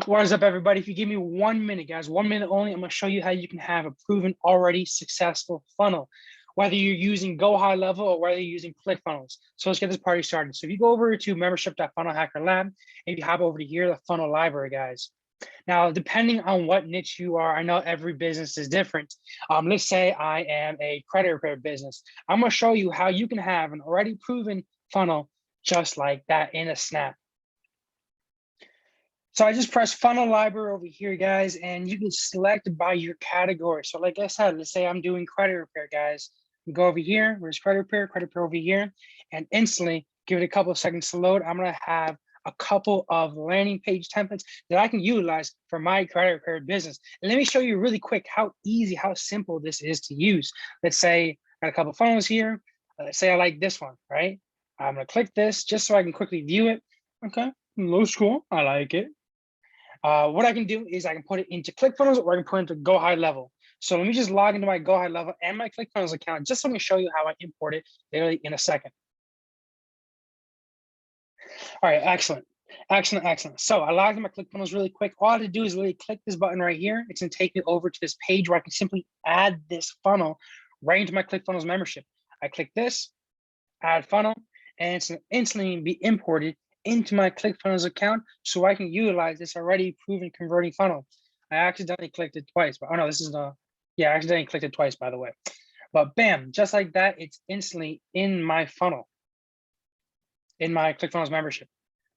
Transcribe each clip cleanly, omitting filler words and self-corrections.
What is up, everybody? If you give me 1 minute, guys, 1 minute only, I'm going to show you how you can have a proven, already successful funnel, whether you're using GoHighLevel or whether you're using ClickFunnels. So let's get this party started. So if you go over to membership.funnelhackerlab, and you hop over to here, the funnel library, guys. Now, depending on what niche you are, I know every business is different. Let's say I am a credit repair business. I'm going to show you how you can have an already proven funnel just like that in a snap. So I just press funnel library over here, guys, and you can select by your category. So like I said, let's say I'm doing credit repair, guys. You go over here, where's credit repair over here, and instantly give it a couple of seconds to load. I'm gonna have a couple of landing page templates that I can utilize for my credit repair business. And let me show you really quick how easy, how simple this is to use. Let's say I got a couple of funnels here. Let's say I like this one, right? I'm gonna click this just so I can quickly view it. Okay, looks cool, I like it. What I can do is I can put it into ClickFunnels or I can put it into GoHighLevel. So let me just log into my GoHighLevel and my ClickFunnels account just so I can show you how I import it literally in a second. All right, excellent. So I logged in my ClickFunnels really quick. All I have to do is really click this button right here. It's gonna take me over to this page where I can simply add this funnel right into my ClickFunnels membership. I click this, add funnel, and it's gonna instantly be imported into my ClickFunnels account so I can utilize this already proven converting funnel. I accidentally clicked it twice, but oh no, this is the, yeah, I accidentally clicked it twice, by the way. But bam, just like that, it's instantly in my funnel, in my ClickFunnels membership.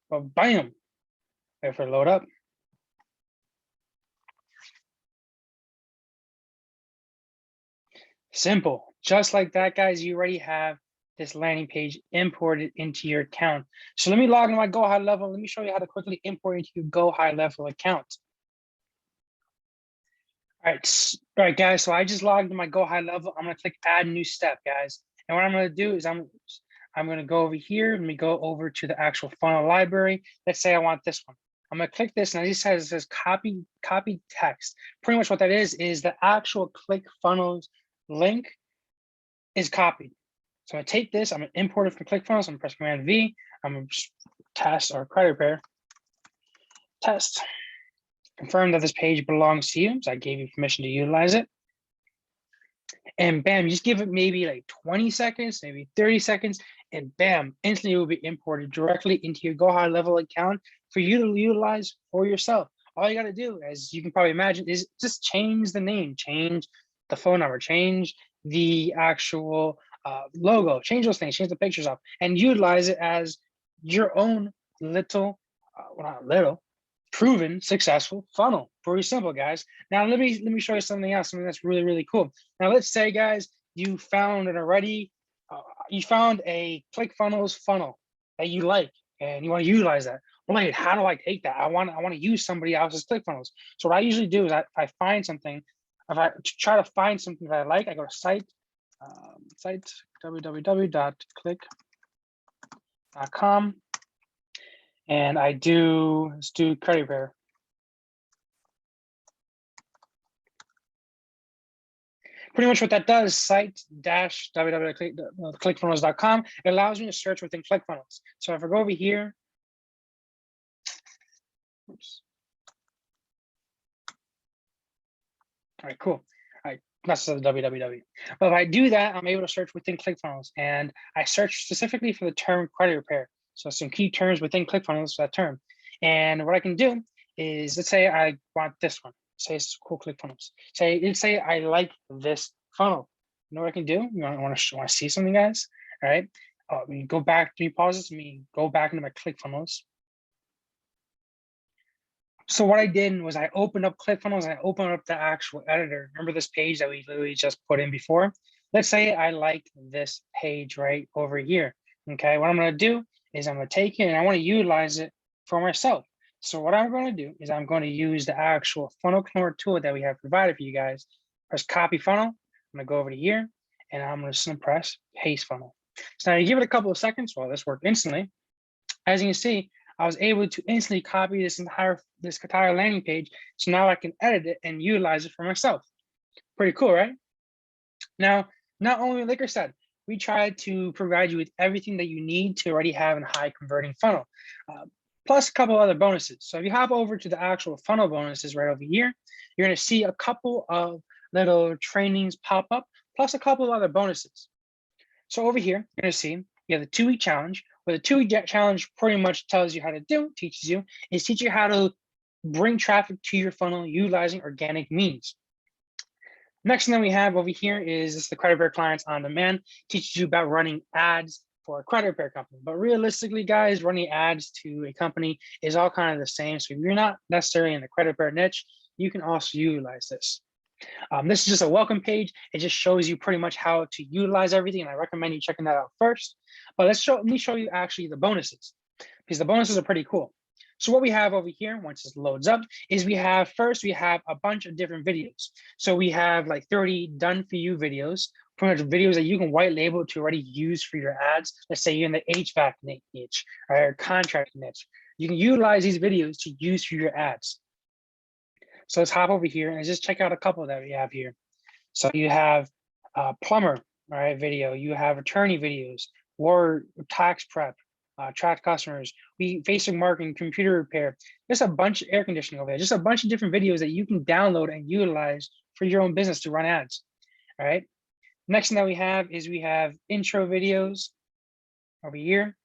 But bam, wait for it to load up. Simple, just like that, guys, you already have this landing page imported into your account. So let me log in my GoHighLevel. Let me show you how to quickly import into your GoHighLevel account. All right, guys. So I just logged into my GoHighLevel. I'm gonna click Add New Step, guys. And what I'm gonna do is I'm gonna go over here. Let me go over to the actual funnel library. Let's say I want this one. I'm gonna click this, and it says copy text. Pretty much what that is the actual ClickFunnels link is copied. So I'm gonna take this, I'm gonna import it from ClickFunnels, I'm gonna press Command V, I'm gonna test our credit repair, test, confirm that this page belongs to you, so I gave you permission to utilize it. And bam, you just give it maybe like 20 seconds, maybe 30 seconds, and bam, instantly it will be imported directly into your GoHighLevel account for you to utilize for yourself. All you gotta do, as you can probably imagine, is just change the name, change the phone number, change the actual logo, change those things, change the pictures up, and utilize it as your own little, well, not little, proven successful funnel. Pretty simple, guys. Now let me show you something else, something that's really, really cool. Now let's say, guys, you found an already, you found a ClickFunnels funnel that you like, and you want to utilize that. Well, like, how do I take that? I want to use somebody else's ClickFunnels. So what I usually do is I find something. If I try to find something that I like, I go to site www.click.com, and let's do credit repair. Pretty much what that does, site-www.clickfunnels.com, it allows me to search within ClickFunnels. So if I go over here, oops. All right, cool. All right, that's the www. But if I do that, I'm able to search within ClickFunnels, and I search specifically for the term credit repair. So some key terms within ClickFunnels for that term. And what I can do is, let's say I want this one. Say it's cool ClickFunnels. Let's say I like this funnel. You know what I can do? You want to see something, guys? All right. We go back. Let me pause this. Let me go back into my ClickFunnels. So what I did was I opened up ClickFunnels and I opened up the actual editor. Remember this page that we literally just put in before? Let's say I like this page right over here. Okay, what I'm going to do is I'm going to take it and I want to utilize it for myself. So what I'm going to do is I'm going to use the actual funnel cloner tool that we have provided for you guys. Press copy funnel. I'm going to go over to here and I'm going to press paste funnel. So now you give it a couple of seconds. Well, this worked instantly. As you can see, I was able to instantly copy this entire landing page. So now I can edit it and utilize it for myself. Pretty cool, right? Now, not only, like I said, we try to provide you with everything that you need to already have a high converting funnel. plus a couple other bonuses. So if you hop over to the actual funnel bonuses right over here, you're going to see a couple of little trainings pop up, plus a couple of other bonuses. So over here, you're going to see you have the 2-week challenge. What the 2-week challenge pretty much tells you how to do, teach you how to bring traffic to your funnel utilizing organic means. Next thing that we have over here is the credit repair clients on demand, teaches you about running ads for a credit repair company. But realistically, guys, running ads to a company is all kind of the same. So if you're not necessarily in the credit repair niche, you can also utilize this. This is just a welcome page. It just shows you pretty much how to utilize everything. And I recommend you checking that out first. But let me show you actually the bonuses, because the bonuses are pretty cool. So what we have over here, once this loads up, is we have a bunch of different videos. So we have like 30 done for you videos, pretty much videos that you can white label to already use for your ads. Let's say you're in the HVAC niche or contract niche. You can utilize these videos to use for your ads. So let's hop over here and just check out a couple that we have here. So you have plumber, right, video. You have attorney videos, or tax prep, track customers, basic marketing, computer repair. There's a bunch of air conditioning over there. Just a bunch of different videos that you can download and utilize for your own business to run ads. All right. Next thing that we have is we have intro videos over here.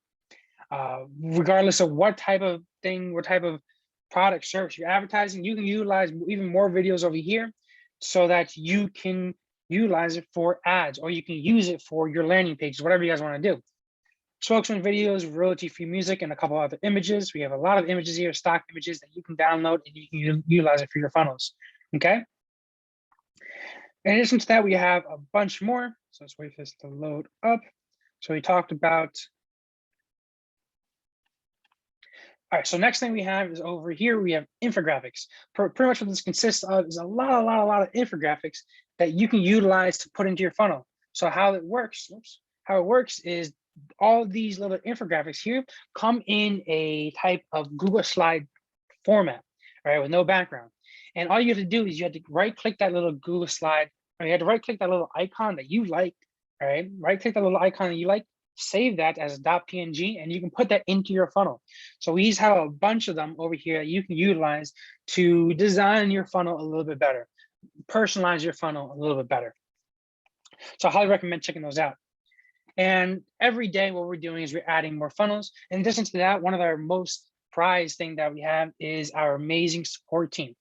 Regardless of what type of thing, what type of product service you're advertising, you can utilize even more videos over here so that you can utilize it for ads, or you can use it for your landing pages, whatever you guys want to do. Spokesman videos, royalty-free music, and a couple other images. We have a lot of images here, stock images that you can download and you can utilize it for your funnels. Okay. In addition to that, we have a bunch more. So let's wait for this to load up. So we talked about. All right, so next thing we have is over here, we have infographics. Pretty much what this consists of is a lot of infographics that you can utilize to put into your funnel. So how it works is all these little infographics here come in a type of Google slide format, right, with no background. And all you have to do is you have to right-click that little Google slide, or you have to right-click that little icon that you like, all right? Right-click that little icon that you like, save that as a .png, and you can put that into your funnel. So we just have a bunch of them over here that you can utilize to design your funnel a little bit better, personalize your funnel a little bit better. So I highly recommend checking those out. And every day what we're doing is we're adding more funnels. In addition to that, one of our most prized thing that we have is our amazing support team.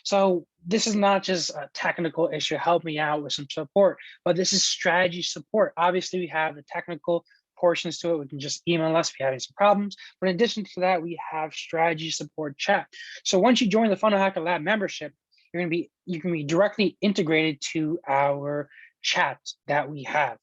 So this is not just a technical issue, help me out with some support, but this is strategy support. Obviously, we have the technical portions to it. We can just email us if you're having some problems. But in addition to that, we have strategy support chat. So once you join the Funnel Hacker Lab membership, you can be directly integrated to our chat that we have.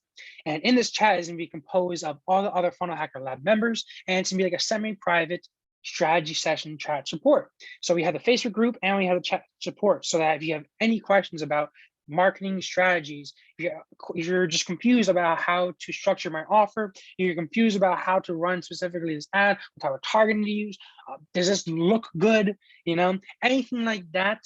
And in this chat is going to be composed of all the other Funnel Hacker Lab members, and it's going to be like a semi-private strategy session chat support. So we have the Facebook group and we have the chat support, so that if you have any questions about marketing strategies, if you're just confused about how to structure my offer, you're confused about how to run specifically this ad, what type of targeting to use, does this look good, anything like that,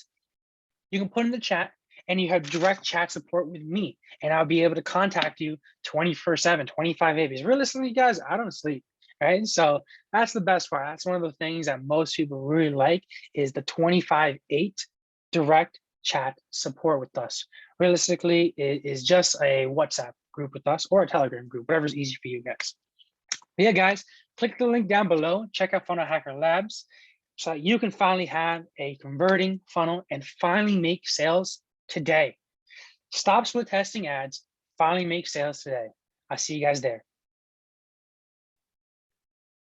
you can put in the chat, and you have direct chat support with me, and I'll be able to contact you 24/7, 25/8. Because realistically, guys, I don't sleep, right? So that's the best part. That's one of the things that most people really like, is the 25/8 direct chat support with us. Realistically, it is just a WhatsApp group with us, or a Telegram group, whatever's easy for you guys. But yeah, guys, click the link down below, check out Funnel Hacker Labs, so that you can finally have a converting funnel and finally make sales today. Stop split testing ads, finally make sales today. I'll see you guys there.